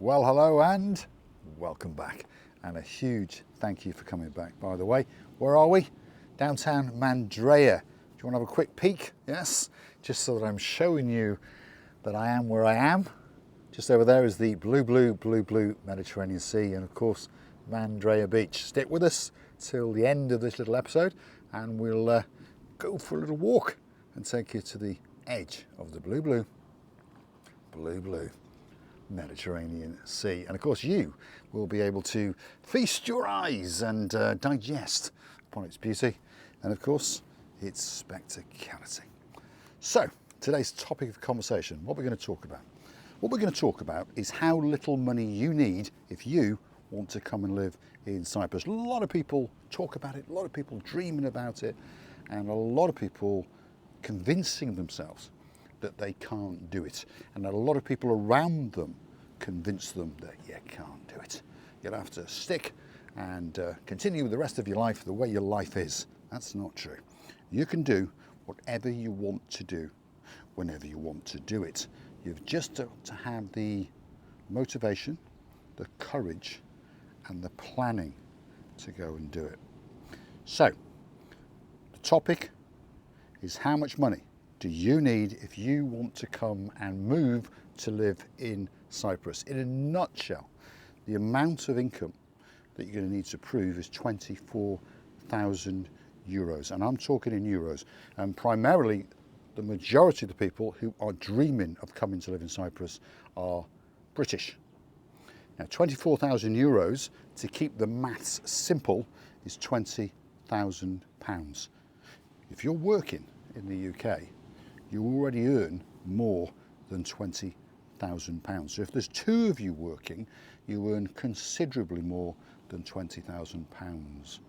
Well, hello and welcome back. And a huge thank you for coming back, by the way. Where are we? Downtown Mandrea. Do you want to have a quick peek? Yes, just so that I'm showing you that I am where I am. Just over there is the blue Mediterranean Sea and of course Mandrea Beach. Stick with us till the end of this little episode and we'll go for a little walk and take you to the edge of the blue Mediterranean Sea. And of course you will be able to feast your eyes and digest upon its beauty and of course its spectacality. So today's topic of conversation, what we're going to talk about. What we're going to talk about is how little money you need if you want to come and live in Cyprus. A lot of people talk about it, a lot of people dreaming about it, and a lot of people convincing themselves that they can't do it. And a lot of people around them convince them that you can't do it. You'll have to stick and continue with the rest of your life the way your life is. That's not true. You can do whatever you want to do, whenever you want to do it. You've just got to have the motivation, the courage, and the planning to go and do it. So, the topic is how much money do you need if you want to come and move to live in Cyprus? In a nutshell, the amount of income that you're going to need to prove is 24,000 euros. And I'm talking in euros. And primarily, the majority of the people who are dreaming of coming to live in Cyprus are British. Now, 24,000 euros, to keep the maths simple, is £20,000. If you're working in the UK, you already earn more than £20,000. So if there's two of you working, you earn considerably more than £20,000.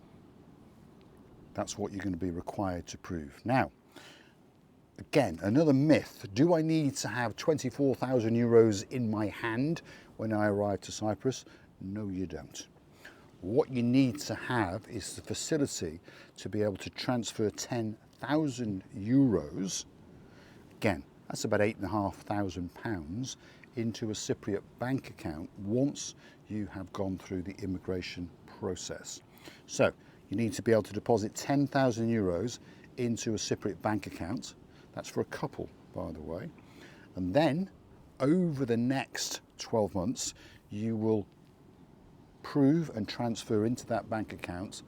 That's what you're going to be required to prove. Now, again, another myth. Do I need to have 24,000 euros in my hand when I arrive to Cyprus? No, you don't. What you need to have is the facility to be able to transfer 10,000 euros. Again, that's about £8,500 into a Cypriot bank account once you have gone through the immigration process. So you need to be able to deposit 10,000 euros into a Cypriot bank account. That's for a couple, by the way. And then over the next 12 months, you will prove and transfer into that bank account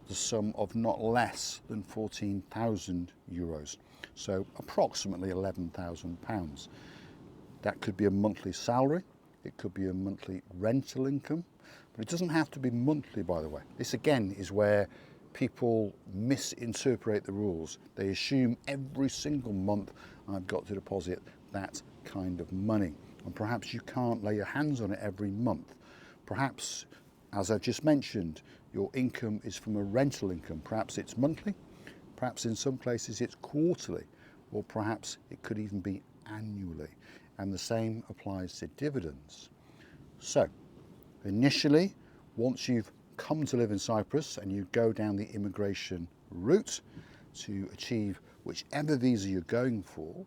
the sum of not less than 14,000 euros. So approximately £11,000. That could be a monthly salary, it could be a monthly rental income, but it doesn't have to be monthly, by the way. This again is where people misinterpret the rules. They assume every single month I've got to deposit that kind of money. And perhaps you can't lay your hands on it every month. Perhaps, as I just mentioned, your income is from a rental income. Perhaps it's monthly, perhaps in some places it's quarterly, or perhaps it could even be annually. And the same applies to dividends. So, initially, once you've come to live in Cyprus and you go down the immigration route to achieve whichever visa you're going for,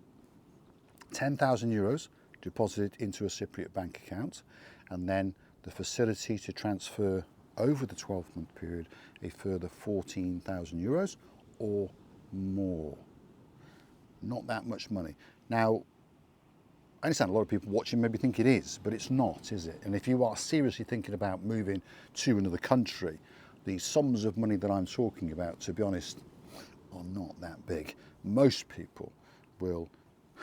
10,000 euros deposited into a Cypriot bank account, and then the facility to transfer over the 12-month period a further 14,000 euros or more. Not that much money. Now, I understand a lot of people watching maybe think it is, but it's not, is it? And if you are seriously thinking about moving to another country, the sums of money that I'm talking about, to be honest, are not that big. Most people will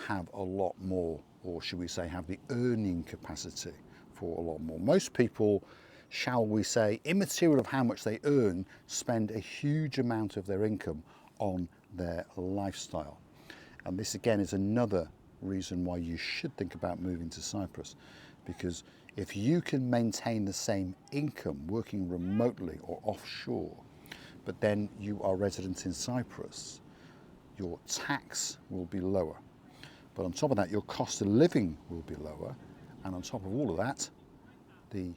have a lot more, or should we say have the earning capacity for a lot more. Most people, shall we say, immaterial of how much they earn, spend a huge amount of their income on their lifestyle. And this again is another reason why you should think about moving to Cyprus, because if you can maintain the same income working remotely or offshore, but then you are resident in Cyprus, your tax will be lower. But on top of that, your cost of living will be lower. And on top of all of that, the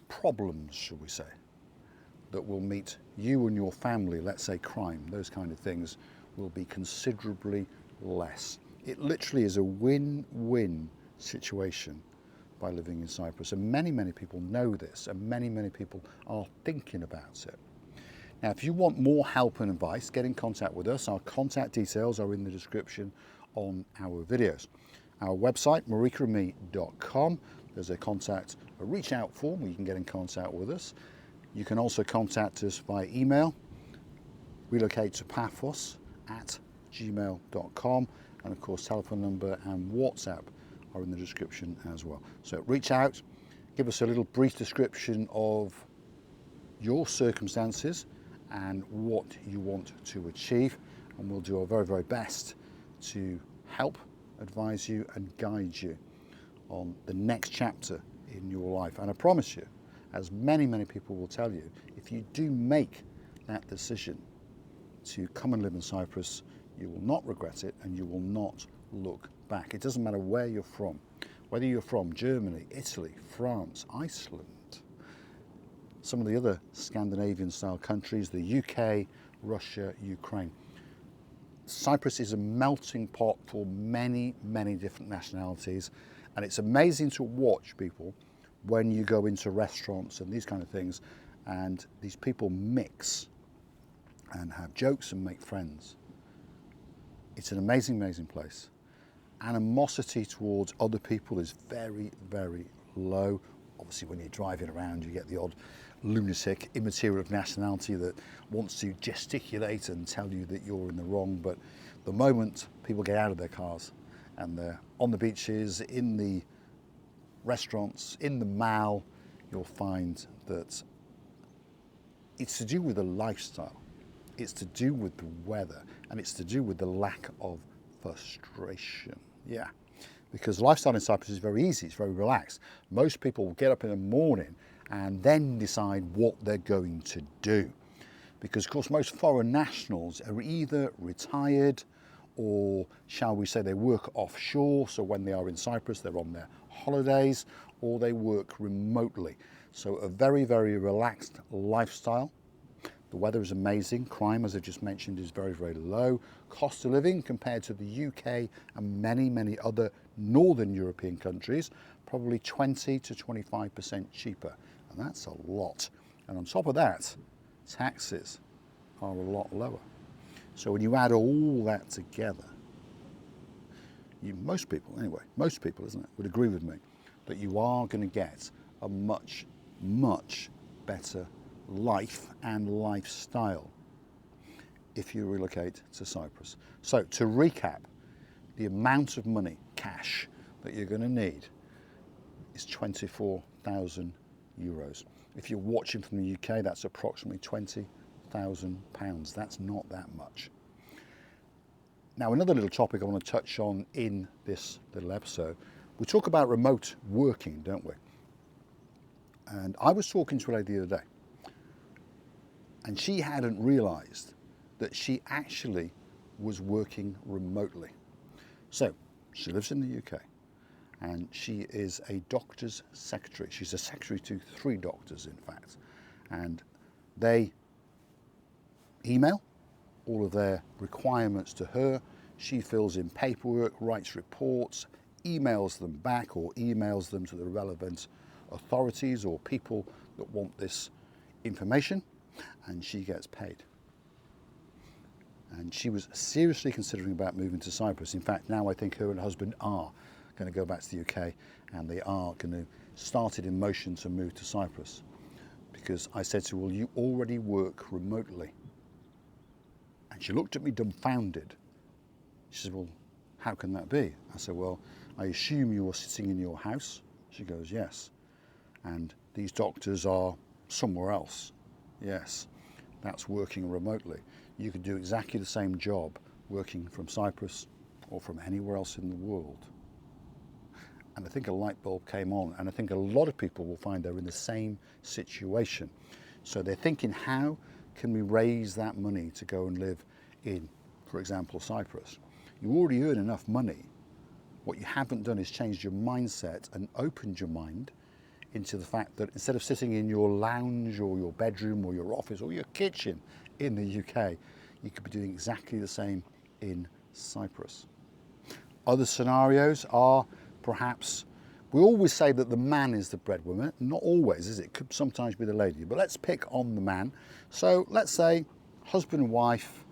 problems, shall we say, that will meet you and your family, let's say crime, those kind of things, will be considerably less. It literally is a win-win situation by living in Cyprus. And many, many people know this, and many, many people are thinking about it. Now, if you want more help and advice, get in contact with us. Our contact details are in the description on our videos. Our website, marikaandme.com, there's a reach out form where you can get in contact with us. You can also contact us by email, relocatetopaphos@gmail.com, and of course telephone number and WhatsApp are in the description as well. So reach out, give us a little brief description of your circumstances and what you want to achieve, and we'll do our very, very best to help, advise you and guide you on the next chapter in your life. And I promise you, as many, many people will tell you, if you do make that decision to come and live in Cyprus, you will not regret it and you will not look back. It doesn't matter where you're from, whether you're from Germany, Italy, France, Iceland, some of the other Scandinavian style countries, the UK, Russia, Ukraine. Cyprus is a melting pot for many, many different nationalities, and it's amazing to watch people when you go into restaurants and these kind of things, and these people mix and have jokes and make friends. It's an amazing, amazing place. Animosity towards other people is very, very low. Obviously, when you're driving around, you get the odd lunatic, immaterial of nationality that wants to gesticulate and tell you that you're in the wrong. But the moment people get out of their cars and they're on the beaches, in the restaurants, in the mall, you'll find that it's to do with the lifestyle, it's to do with the weather, and it's to do with the lack of frustration. Yeah, because lifestyle in Cyprus is very easy, it's very relaxed. Most people will get up in the morning and then decide what they're going to do. Because of course most foreign nationals are either retired or, shall we say, they work offshore, so when they are in Cyprus they're on their holidays, or they work remotely. So a very, very relaxed lifestyle. The weather is amazing. Crime, as I just mentioned, is very, very low. Cost of living compared to the UK and many, many other Northern European countries, probably 20 to 25% cheaper. And that's a lot. And on top of that, taxes are a lot lower. So when you add all that together, most people, isn't it, would agree with me that you are going to get a much, much better life and lifestyle if you relocate to Cyprus. So to recap, the amount of money, cash, that you're going to need is €24,000. If you're watching from the UK, that's approximately £20,000. That's not that much. Now, another little topic I want to touch on in this little episode, we talk about remote working, don't we? And I was talking to a lady the other day, and she hadn't realised that she actually was working remotely. So she lives in the UK and she is a doctor's secretary. She's a secretary to 3 doctors, in fact. And they email all of their requirements to her. She fills in paperwork, writes reports, emails them back or emails them to the relevant authorities or people that want this information, and she gets paid. And she was seriously considering about moving to Cyprus. In fact, now I think her and her husband are going to go back to the UK, and they are going to start it in motion to move to Cyprus. Because I said to her, well, you already work remotely. And she looked at me dumbfounded. She said, well, how can that be? I said, well, I assume you are sitting in your house. She goes, yes. And these doctors are somewhere else. Yes, that's working remotely. You could do exactly the same job working from Cyprus or from anywhere else in the world. And I think a light bulb came on, and I think a lot of people will find they're in the same situation. So they're thinking, how can we raise that money to go and live in, for example, Cyprus? You already earn enough money. What you haven't done is changed your mindset and opened your mind into the fact that instead of sitting in your lounge or your bedroom or your office or your kitchen in the UK, you could be doing exactly the same in Cyprus. Other scenarios are perhaps We always say that the man is the breadwinner. Not always, is it? It could sometimes be the lady, but let's pick on the man. So let's say husband and wife,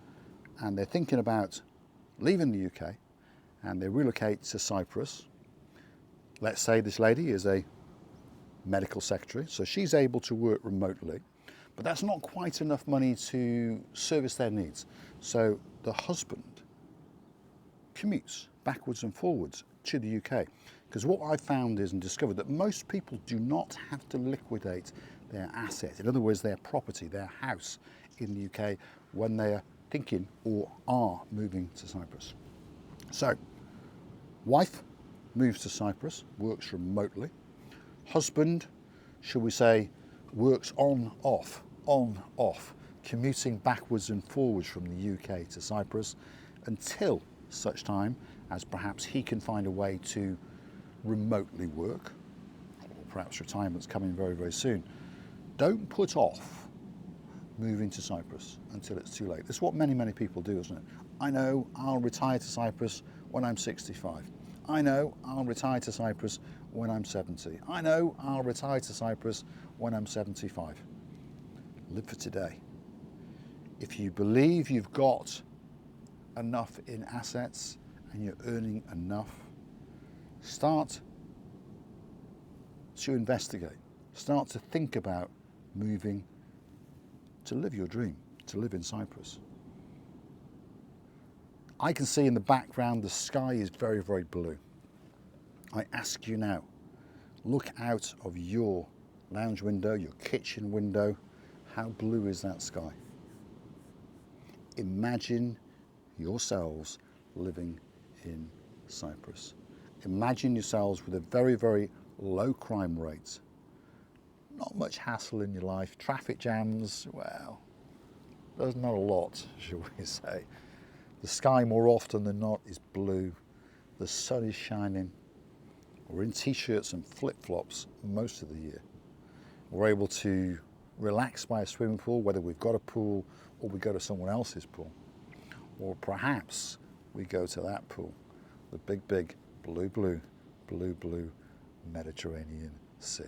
and they're thinking about leaving the UK and they relocate to Cyprus. Let's say this lady is a medical secretary, so she's able to work remotely, but that's not quite enough money to service their needs. So the husband commutes backwards and forwards to the UK, because what I found is and discovered that most people do not have to liquidate their asset, in other words their property, their house in the UK, when they are thinking or are moving to Cyprus. So wife moves to Cyprus, works remotely. Husband, shall we say, works on, off, commuting backwards and forwards from the UK to Cyprus until such time as perhaps he can find a way to remotely work, or perhaps retirement's coming very, very soon. Don't put off moving to Cyprus until it's too late. That's what many, many people do, isn't it? I know I'll retire to Cyprus when I'm 65. I know I'll retire to Cyprus when I'm 70. I know I'll retire to Cyprus when I'm 75. Live for today. If you believe you've got enough in assets and you're earning enough, start to investigate. Start to think about moving to live your dream, to live in Cyprus. I can see in the background the sky is very, very blue. I ask you now, look out of your lounge window, your kitchen window. How blue is that sky? Imagine yourselves living in Cyprus. Imagine yourselves with a very, very low crime rate. Not much hassle in your life. Traffic jams, well, there's not a lot, shall we say. The sky more often than not is blue. The sun is shining. We're in t-shirts and flip-flops most of the year. We're able to relax by a swimming pool, whether we've got a pool or we go to someone else's pool. Or perhaps we go to that pool, the big, big blue, blue, blue, blue Mediterranean Sea.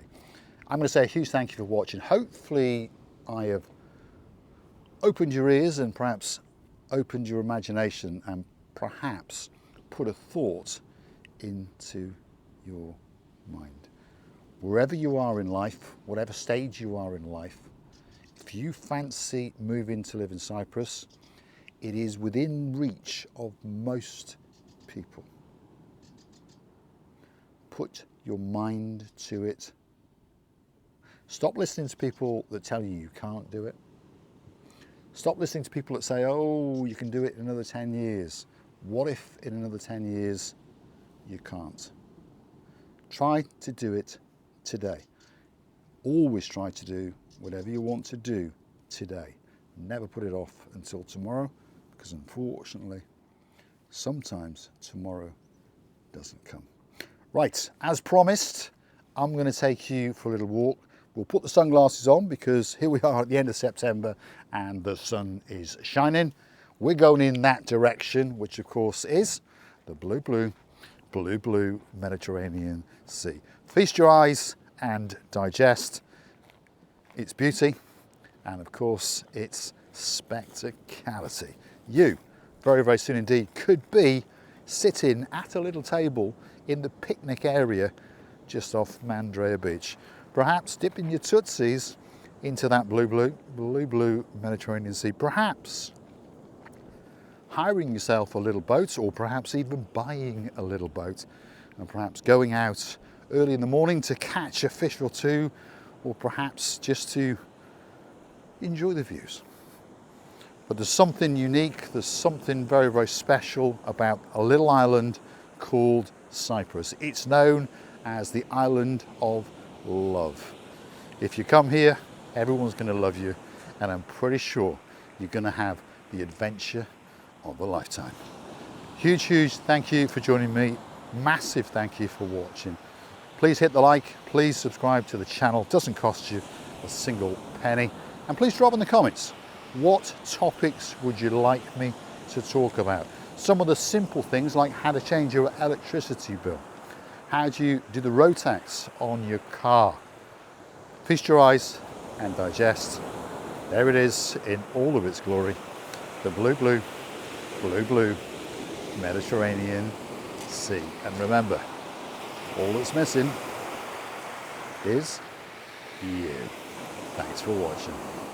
I'm going to say a huge thank you for watching. Hopefully I have opened your ears and perhaps opened your imagination and perhaps put a thought into your mind. Wherever you are in life, whatever stage you are in life, if you fancy moving to live in Cyprus, it is within reach of most people. Put your mind to it. Stop listening to people that tell you you can't do it. Stop listening to people that say, oh, you can do it in another 10 years. What if in another 10 years you can't? Try to do it today. Always try to do whatever you want to do today. Never put it off until tomorrow, because unfortunately, sometimes tomorrow doesn't come. Right, as promised, I'm going to take you for a little walk. We'll put the sunglasses on because here we are at the end of September and the sun is shining. We're going in that direction, which of course is the blue, blue, blue, blue Mediterranean Sea. Feast your eyes and digest its beauty and of course its spectacality. You, very, very soon indeed, could be sitting at a little table in the picnic area just off Mandrea Beach. Perhaps dipping your tootsies into that blue, blue, blue, blue Mediterranean Sea. Perhaps hiring yourself a little boat, or perhaps even buying a little boat, and perhaps going out early in the morning to catch a fish or two, or perhaps just to enjoy the views. But there's something unique, there's something very, very special about a little island called Cyprus. It's known as the island of love. If you come here, everyone's going to love you, and I'm pretty sure you're going to have the adventure of a lifetime. Huge, huge thank you for joining me. Massive thank you for watching. Please hit the like, please subscribe to the channel. It doesn't cost you a single penny. And please drop in the comments, what topics would you like me to talk about? Some of the simple things like how to change your electricity bill, How do you do the road tax on your car? Feast your eyes and digest. There it is in all of its glory. The blue, blue, blue, blue Mediterranean Sea. And remember, all that's missing is you. Thanks for watching.